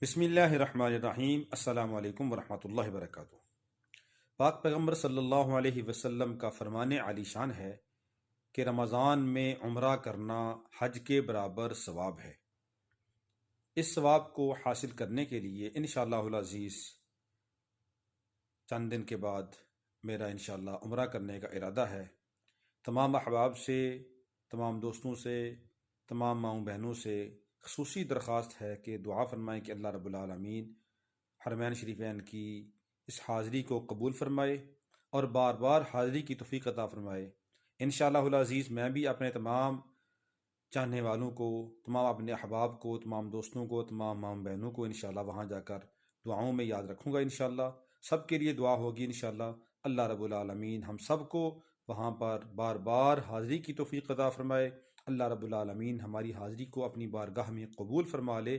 بسم اللہ الرحمن الرحیم۔ السلام علیکم ورحمۃ اللہ وبرکاتہ۔ پاک پیغمبر صلی اللہ علیہ وسلم کا فرمان عالی شان ہے کہ رمضان میں عمرہ کرنا حج کے برابر ثواب ہے۔ اس ثواب کو حاصل کرنے کے لیے انشاءاللہ العزیز چند دن کے بعد میرا انشاءاللہ عمرہ کرنے کا ارادہ ہے۔ تمام احباب سے، تمام دوستوں سے، تمام ماؤں بہنوں سے خصوصی درخواست ہے کہ دعا فرمائیں کہ اللہ رب العالمین حرمین شریفین کی اس حاضری کو قبول فرمائے اور بار بار حاضری کی توفیق عطا فرمائے۔ انشاءاللہ العزیز میں بھی اپنے تمام چاہنے والوں کو، تمام اپنے احباب کو، تمام دوستوں کو، تمام ماؤں بہنوں کو انشاءاللہ وہاں جا کر دعاؤں میں یاد رکھوں گا۔ انشاءاللہ سب کے لیے دعا ہوگی انشاءاللہ۔ اللہ رب العالمین ہم سب کو وہاں پر بار بار حاضری کی توفیق عطا فرمائے۔ اللہ رب العالمین ہماری حاضری کو اپنی بارگاہ میں قبول فرما لے۔